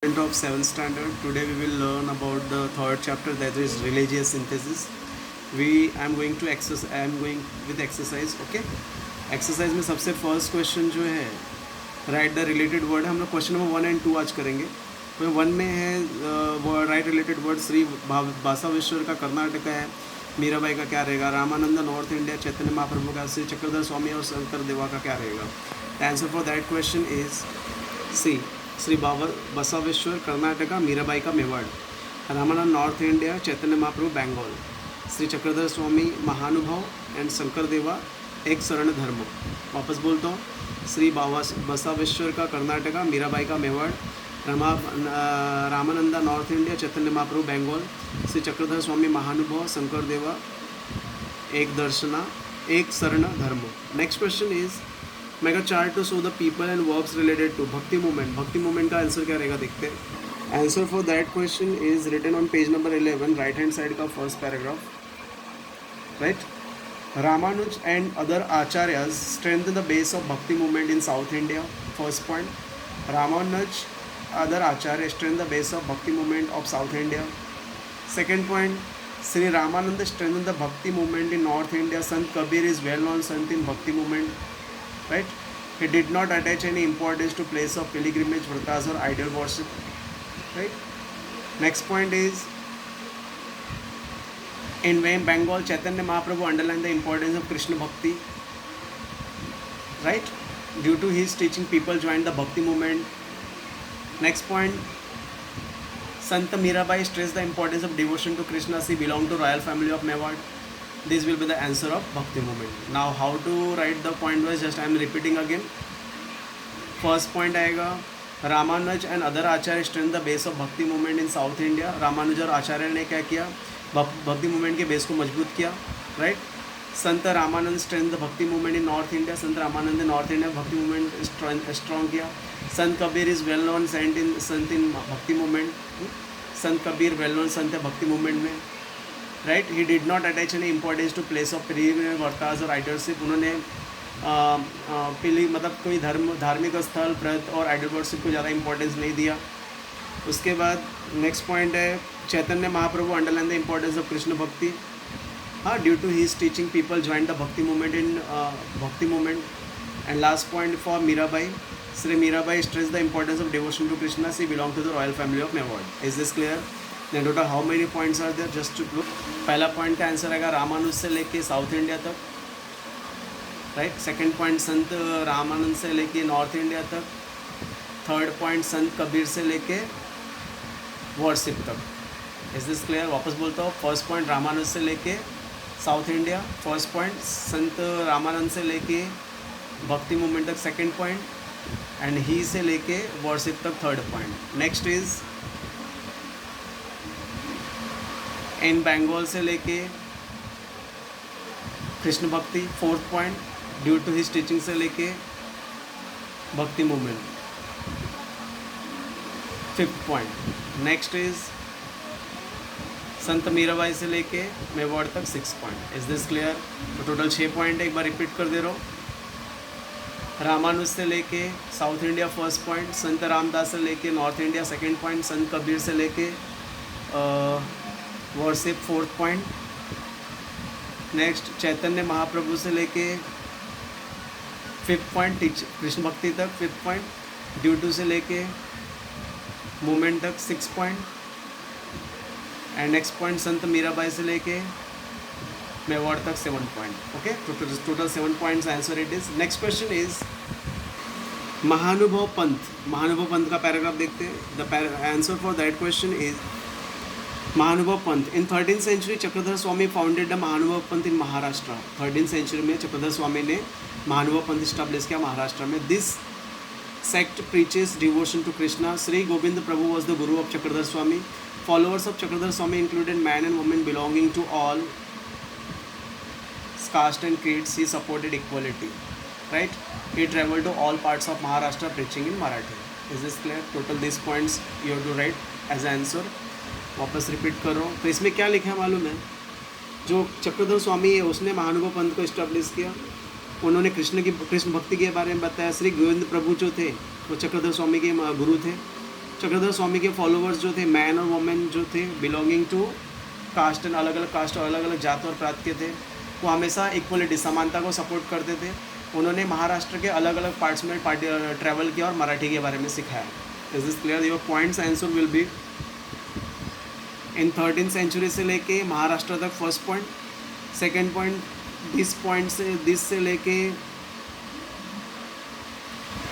Student of 7th standard. Today we will learn about the third chapter, that is religious synthesis. I am going to exercise. I am going with exercise. Okay. Exercise में सबसे first question जो है right the related word, हम लोग question number 1 और 2 आज करेंगे. तो 1 में है राइट रिलेटेड वर्ड. श्री बासावेश्वर का कर्नाटक है, मीराबाई का क्या रहेगा, रामानंद नॉर्थ इंडिया, चैतन्य महाप्रभु का, श्री चक्रधर स्वामी और शंकर देवा का क्या रहेगा. The answer for that question is C. Shri Basaveshwar Karnataka, Mirabai का Mewar, Ramanand north India, Chaitanya Mahaprabhu Bengal, Shri Chakradhar Swami Mahanubhav and Shankar Deva Ekasarana धर्म. वापस बोलता हूँ. श्री बसवेश्वर का कर्नाटका, मीराबाई का Mewar, Ramananda north India, Chaitanya Mahaprabhu Bengal, Shri Chakradhar Swami Mahanubhav, Shankar Deva Ekasarana Dharma. Next question is make a chart to show the people and verbs related to bhakti movement. Bhakti movement का आंसर क्या रहेगा देखते हैं. Answer for that question is written on page number 11, right hand side का first paragraph. Right. Ramanuj and other acharyas strengthened the base of bhakti movement in South India. First point. Ramanuj other acharyas strengthened the base of bhakti movement of South India. Second point. Sri Ramananda strengthened the bhakti movement in North India. Sant Kabir is well-known sant in bhakti movement. Right? He did not attach any importance to place of pilgrimage, vratas or idol worship. Right? Next point is in Bengal, Chaitanya Mahaprabhu underlined the importance of Krishna Bhakti. Right? Due to his teaching, people joined the Bhakti movement. Next point. Sant Mirabai stressed the importance of devotion to Krishna. She belonged to royal family of Mewar. This will be the answer of Bhakti movement. Now how to write the point was just I am repeating again. First point आएगा Ramanuj and other acharya strength the base of bhakti movement in south India. Ramanuj और आचार्य ने क्या किया, भक्ति movement के base को मजबूत किया. Right. Sant Ramanand strength the bhakti movement in north India. संत रामानंद ने नॉर्थ इंडिया भक्ति मूवमेंट स्ट्रॉन्ग किया. संत Kabir is well known Sant in bhakti movement. Sant Kabir well known संत है भक्ति मूवमेंट में. Right. He did not attach any importance to place of pilgrimage, वर्ताज और idol worship. उन्होंने मतलब कोई धार्मिक स्थल, व्रत और आइडल वर्शिप को ज़्यादा इंपॉर्टेंस नहीं दिया. उसके बाद नेक्स्ट पॉइंट है Chaitanya Mahaprabhu underline the importance of Krishna bhakti. हाँ, due to his teaching people join the bhakti movement in bhakti movement. And last point for Mirabai. Shri Mirabai stress the importance of devotion to Krishna. She belong to the royal family of Mewar. Is this clear? Then total how many points are there just to look. पहला point का answer आएगा रामानुज से लेके south India तक. Right. Second point संत रामानंद से लेके north India तक. Third point संत कबीर से लेके वर्शिप तक. Is this clear? वापस बोलता हूँ. फर्स्ट पॉइंट रामानुज से लेके साउथ इंडिया. फर्स्ट पॉइंट संत रामानंद से लेके भक्ति मूवमेंट तक. सेकंड पॉइंट एंड ही से लेके वर्शिप तक. Third point. Next is in Bengal से लेके Krishna bhakti. Fourth point due to his teaching से लेके bhakti movement. Fifth point next is Sant Mirabai से लेके मेवाड़ तक. Six point. Is this clear? तो टोटल 6 पॉइंट है. एक बार रिपीट कर दे रहा हूँ. रामानुज से लेके साउथ इंडिया फर्स्ट पॉइंट. संत रामदास से लेके नॉर्थ इंडिया सेकंड पॉइंट. संत कबीर से लेके worship fourth point. Next Chaitanya Mahaprabhu से लेके फिफ्थ पॉइंट कृष्ण भक्ति तक. फिफ्थ पॉइंट ड्यू टू से लेके मूवमेंट तक. Six point. And next point Sant Mirabai से लेके मेवाड़ तक. 7 point. Okay, total 7 points answer it is. Next question is Mahanubhav Panth. Mahanubhav Panth का पैराग्राफ देखते हैं. The answer for that question is Mahanubhav Panth. In 13th century Chakradhar Swami founded the Mahanubhav Panth in Maharashtra. 13th century में चक्रधर स्वामी ने महानुभव पंथ स्टैब्लिश किया महाराष्ट्र में. This sect preaches devotion to Krishna. Sri Govind Prabhu was the guru of Chakradhar Swami. Followers of Chakradhar Swami included men and women belonging to all caste and creeds. He supported equality. Right? He traveled to all parts of Maharashtra preaching in Marathi. Is this clear? Total these points you have to write as an answer. वापस repeat कर रहा हूँ. तो इसमें क्या लिखा है मालूम है? जो चक्रधर स्वामी है उसने महानुभव पंथ को इस्टेब्लिश किया. उन्होंने कृष्ण भक्ति के बारे में बताया. श्री गोविंद प्रभु जो थे वो चक्रधर स्वामी के गुरु थे. चक्रधर स्वामी के फॉलोअर्स जो थे, मैन और वुमेन जो थे बिलोंगिंग टू कास्ट एंड अलग अलग कास्ट और अलग अलग जात और प्रांत के थे, वो हमेशा इक्वलिटी समानता को सपोर्ट करते थे। उन्होंने महाराष्ट्र के अलग अलग पार्ट्स में ट्रैवल किया और मराठी के बारे में सिखाया। Is this clear? Your points answer will be in 13th century से लेके महाराष्ट्र तक first point, second point this से लेके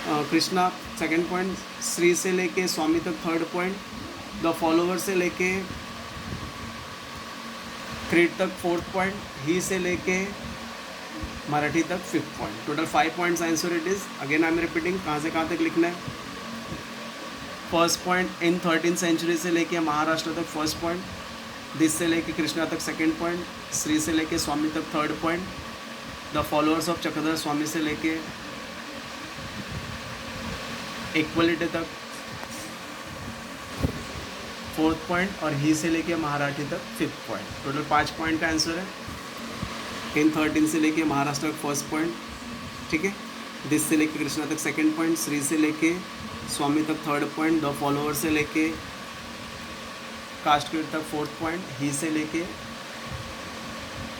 कृष्णा सेकेंड पॉइंट, श्री से लेके स्वामी तक थर्ड पॉइंट, द फॉलोवर से लेके क्रीड तक फोर्थ पॉइंट, ही से लेके मराठी तक fifth point. Total 5 points answer it is. Again I am repeating, कहाँ से कहाँ तक लिखना है। First point in 13th century से लेके महाराष्ट्र तक फर्स्ट पॉइंट, दिस से लेके कृष्णा तक सेकेंड पॉइंट, श्री से लेके स्वामी तक third point, the followers of Chakradhar Swami से लेके इक्वलिटी तक फोर्थ पॉइंट और ही से लेके मराठी तक फिफ्थ पॉइंट। टोटल 5 पॉइंट का आंसर है। इन 13 से लेके महाराष्ट्र तक फर्स्ट पॉइंट, ठीक है, दिस से लेके कृष्णा तक सेकंड पॉइंट, श्री से लेके स्वामी तक थर्ड पॉइंट, द फॉलोअर से लेके कास्ट क्रीड तक फोर्थ पॉइंट, ही से लेके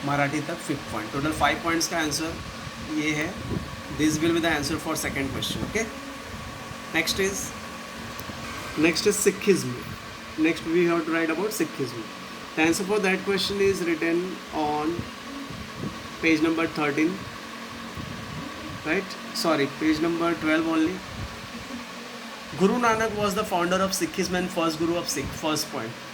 मराठी तक फिफ्थ पॉइंट। टोटल 5 पॉइंट्स का आंसर ये है। This will be the answer for second question. Okay, next is Sikhism. Next we have to write about Sikhism. The answer for that question is written on page number 13, right? Sorry, page number 12 only. Guru Nanak was the founder of Sikhism and first guru of Sikh. First point,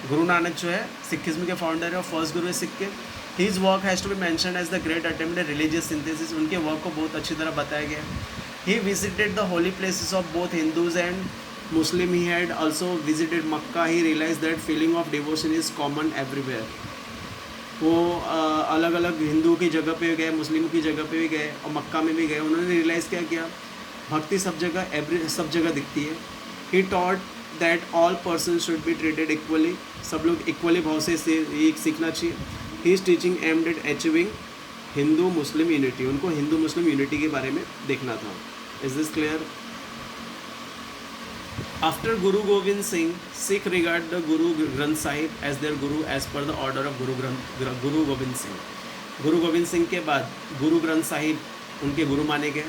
Guru Nanak जो है Sikhism के founder है और first गुरु है सिख के। His work has to be mentioned as the great attempt at religious synthesis. उनके work को बहुत अच्छी तरह बताया गया। He visited the holy places of both Hindus and Muslim. He had also visited Makkah. He realized that feeling of devotion is common everywhere. वो अलग अलग हिंदू की जगह पे गए, मुस्लिम की जगह पे भी गए और मक्का में भी गए। उन्होंने रियलाइज़ क्या किया, भक्ति सब जगह दिखती है। He taught that all persons should be treated equally. सब लोग इक्वली भाव से सीखना चाहिए। He is teaching aimed at achieving Hindu Muslim unity. उनको हिंदू मुस्लिम यूनिटी के बारे में देखना था। Is this clear? After Guru Gobind Singh, Sikh regard the Guru Granth Sahib as their guru as per the order of Guru Gobind Singh. गुरु गोविंद सिंह के बाद गुरु ग्रंथ साहिब उनके गुरु माने गए।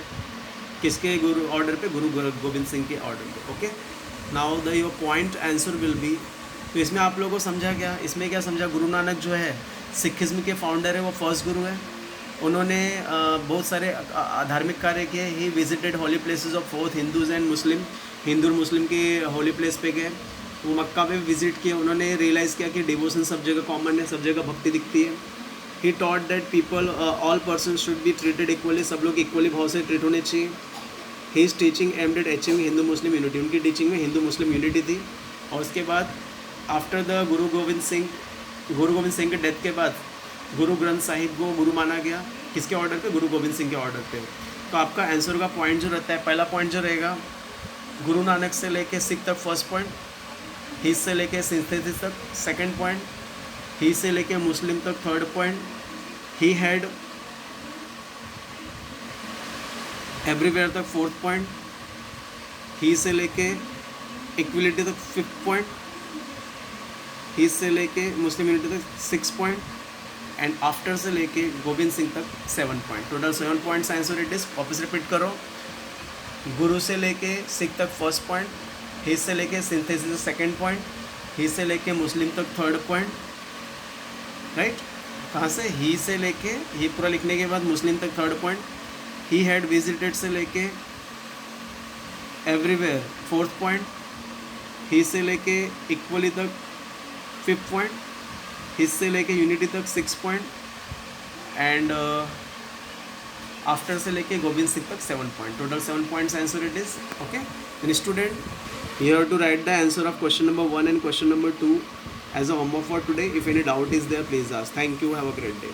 किसके गुरु ऑर्डर पे? गुरु गोविंद सिंह के ऑर्डर पे। Okay, now the your point answer will B, तो इसमें आप लोगों को समझा क्या, इसमें क्या समझा, गुरु नानक जो है सिखिज्म के फाउंडर है, वो फर्स्ट गुरु है। उन्होंने बहुत सारे धार्मिक कार्य किए। He visited Holi places of both Hindus and Muslim. Hindu और मुस्लिम के होली प्लेस पे गए, वो मक्का पे विजिट किए। उन्होंने रियलाइज़ किया कि डिवोशन सब जगह कॉमन है, सब जगह भक्ति दिखती है। He taught that people all person should be treated equally, सब लोग इक्वली भाव से ट्रीट होने चाहिए। He is teaching aimed at achieving Hindu Muslim unity. उनकी टीचिंग में हिंदू मुस्लिम यूनिटी थी। और उसके बाद आफ्टर द गुरु गोविंद सिंह के डेथ के बाद गुरु ग्रंथ साहिब को गुरु माना गया। किसके ऑर्डर पे? गुरु गोविंद सिंह के ऑर्डर पे। तो आपका आंसर का पॉइंट जो रहता है, पहला पॉइंट जो रहेगा, गुरु नानक से लेके सिख तक फर्स्ट पॉइंट, ही से लेके सिंथेसिस तक सेकंड पॉइंट, ही से लेके मुस्लिम तक third point, he had everywhere तक फोर्थ पॉइंट, ही से लेके इक्वलिटी तक फिफ्थ पॉइंट, ही से लेके मुस्लिम यूनिटी तक 6 पॉइंट एंड आफ्टर से लेके गोविंद सिंह तक 7 point. Total 7 points answer it is. वापस रिपीट करो, गुरु से लेके सिख तक फर्स्ट पॉइंट, ही से लेके सिंथेसिस सेकंड पॉइंट, ही से लेके मुस्लिम तक थर्ड पॉइंट, राइट। कहाँ से? ही से लेके, ही पूरा लिखने के बाद मुस्लिम तक third point, he had visited से लेके एवरीवेयर फोर्थ पॉइंट, ही से लेके इक्वली तक फिफ्थ पॉइंट, हिस्से लेके यूनिटी तक 6 पॉइंट एंड आफ्टर से लेके गोविंद सिंह तक 7 point. Total 7 points answer it is. Okay, and student you have to write the answer of question number 1 and question number 2 as a homework for today. If any doubt is there, please ask. Thank you. Have a great day.